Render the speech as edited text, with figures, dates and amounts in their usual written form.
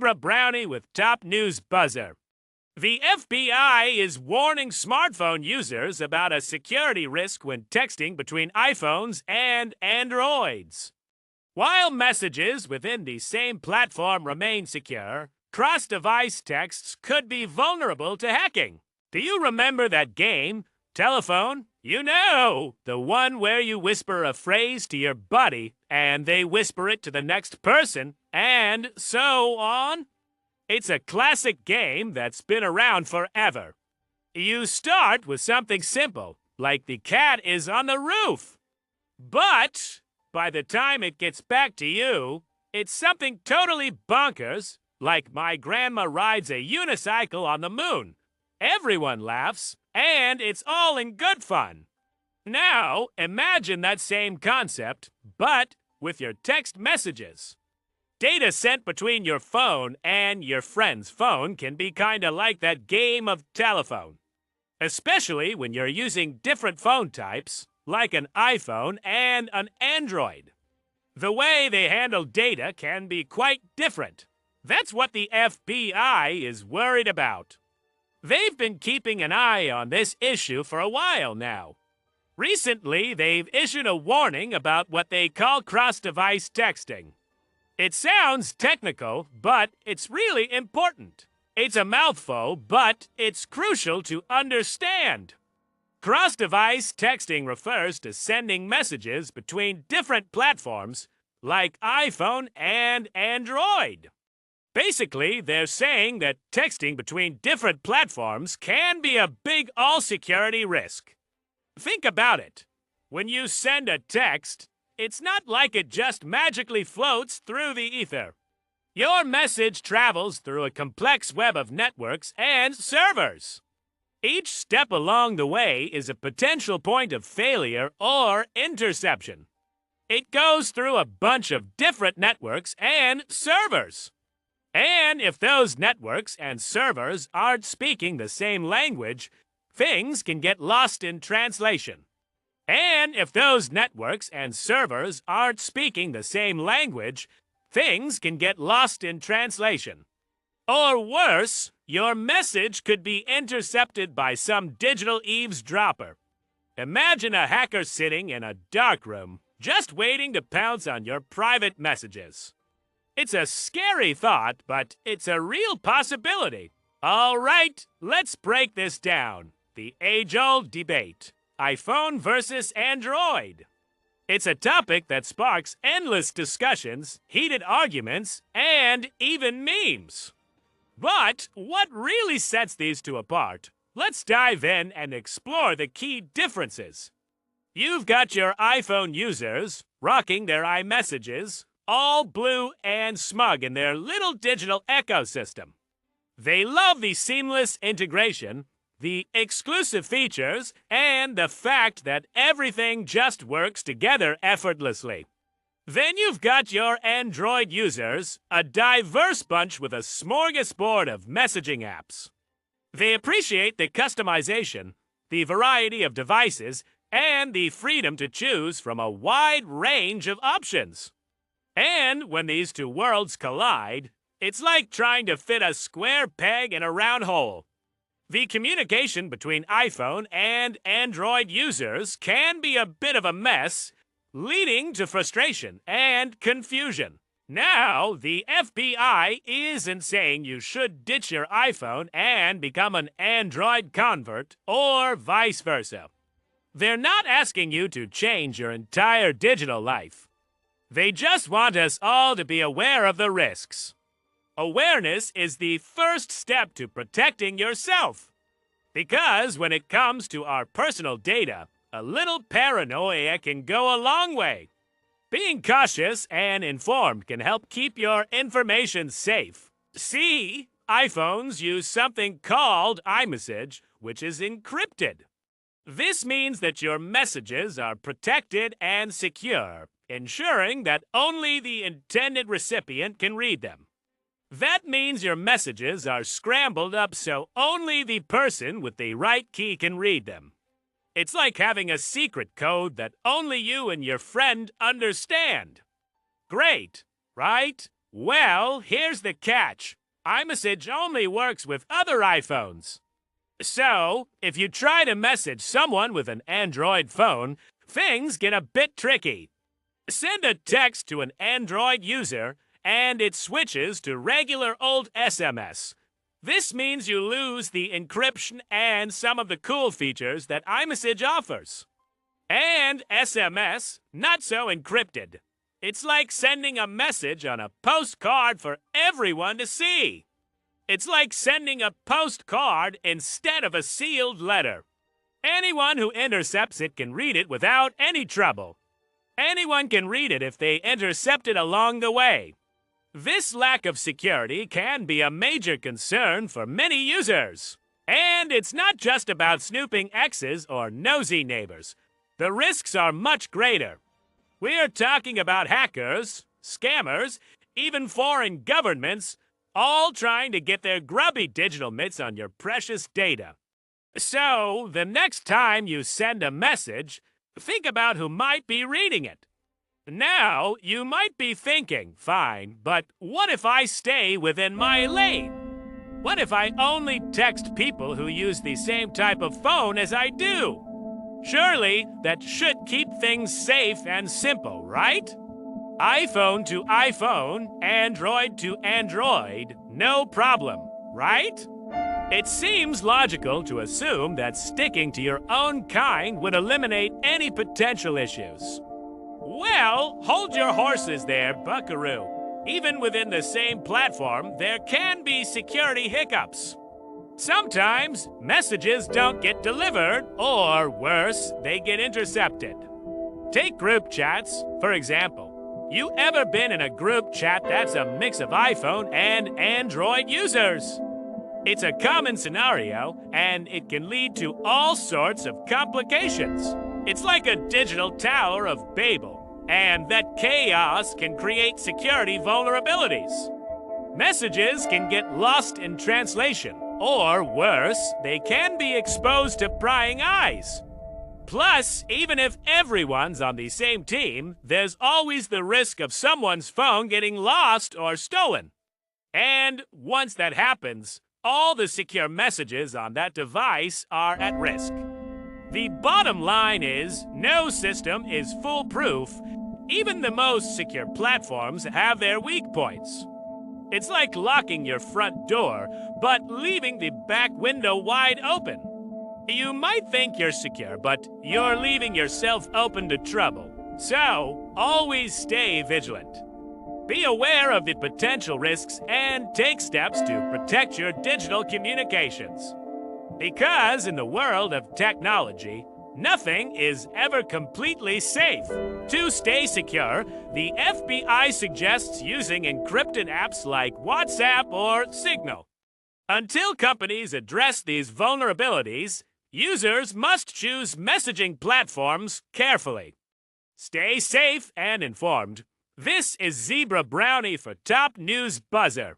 Oprah Brownie with Top News Buzzer. The FBI is warning smartphone users about a security risk when texting between iPhones and Androids. While messages within the same platform remain secure, cross-device texts could be vulnerable to hacking. Do you remember that game, Telephone? You know, the one where you whisper a phrase to your buddy and they whisper it to the next person, and so on? It's a classic game that's been around forever. You start with something simple, like the cat is on the roof. But by the time it gets back to you, it's something totally bonkers, like my grandma rides a unicycle on the moon. Everyone laughs, and it's all in good fun. Now, imagine that same concept, but with your text messages. Data sent between your phone and your friend's phone can be kinda like that game of telephone. Especially when you're using different phone types, like an iPhone and an Android. The way they handle data can be quite different. That's what the FBI is worried about. They've been keeping an eye on this issue for a while now. Recently, they've issued a warning about what they call cross-device texting. It sounds technical, but it's really important. It's a mouthful, but it's crucial to understand. Cross-device texting refers to sending messages between different platforms, like iPhone and Android. Basically, they're saying that texting between different platforms can be a big all-security risk. Think about it. When you send a text, it's not like it just magically floats through the ether. Your message travels through a complex web of networks and servers. Each step along the way is a potential point of failure or interception. It goes through a bunch of different networks and servers. And if those networks and servers aren't speaking the same language, things can get lost in translation. And if those networks and servers aren't speaking the same language, things can get lost in translation. Or worse, your message could be intercepted by some digital eavesdropper. Imagine a hacker sitting in a dark room, just waiting to pounce on your private messages. It's a scary thought, but it's a real possibility. All right, let's break this down. The age-old debate. iPhone versus Android. It's a topic that sparks endless discussions, heated arguments, and even memes. But what really sets these two apart? Let's dive in and explore the key differences. You've got your iPhone users rocking their iMessages, all blue and smug in their little digital ecosystem. They love the seamless integration, the exclusive features, and the fact that everything just works together effortlessly. Then you've got your Android users, a diverse bunch with a smorgasbord of messaging apps. They appreciate the customization, the variety of devices, and the freedom to choose from a wide range of options. And when these two worlds collide, it's like trying to fit a square peg in a round hole. The communication between iPhone and Android users can be a bit of a mess, leading to frustration and confusion. Now, the FBI isn't saying you should ditch your iPhone and become an Android convert, or vice versa. They're not asking you to change your entire digital life. They just want us all to be aware of the risks. Awareness is the first step to protecting yourself. Because when it comes to our personal data, a little paranoia can go a long way. Being cautious and informed can help keep your information safe. See, iPhones use something called iMessage, which is encrypted. This means that your messages are protected and secure, ensuring that only the intended recipient can read them. That means your messages are scrambled up so only the person with the right key can read them. It's like having a secret code that only you and your friend understand. Great, right? Well, here's the catch. iMessage only works with other iPhones. So, if you try to message someone with an Android phone, things get a bit tricky. Send a text to an Android user, and it switches to regular old SMS. This means you lose the encryption and some of the cool features that iMessage offers. And SMS, not so encrypted. It's like sending a message on a postcard for everyone to see. It's like sending a postcard instead of a sealed letter. Anyone who intercepts it can read it without any trouble. Anyone can read it if they intercept it along the way. This lack of security can be a major concern for many users. And it's not just about snooping exes or nosy neighbors. The risks are much greater. We're talking about hackers, scammers, even foreign governments, all trying to get their grubby digital mitts on your precious data. So, the next time you send a message, think about who might be reading it. Now, you might be thinking, fine, but what if I stay within my lane? What if I only text people who use the same type of phone as I do? Surely, that should keep things safe and simple, right? iPhone to iPhone, Android to Android, no problem, right? It seems logical to assume that sticking to your own kind would eliminate any potential issues. Well, hold your horses there, buckaroo. Even within the same platform, there can be security hiccups. Sometimes, messages don't get delivered, or worse, they get intercepted. Take group chats, for example. You ever been in a group chat that's a mix of iPhone and Android users? It's a common scenario, and it can lead to all sorts of complications. It's like a digital Tower of Babel, and that chaos can create security vulnerabilities. Messages can get lost in translation, or worse, they can be exposed to prying eyes. Plus, even if everyone's on the same team, there's always the risk of someone's phone getting lost or stolen. And once that happens, all the secure messages on that device are at risk. The bottom line is, no system is foolproof. Even the most secure platforms have their weak points. It's like locking your front door, but leaving the back window wide open. You might think you're secure, but you're leaving yourself open to trouble. So, always stay vigilant. Be aware of the potential risks and take steps to protect your digital communications. Because in the world of technology, nothing is ever completely safe. To stay secure, the FBI suggests using encrypted apps like WhatsApp or Signal. Until companies address these vulnerabilities, users must choose messaging platforms carefully. Stay safe and informed. This is Zebra Brownie for Top News Buzzer.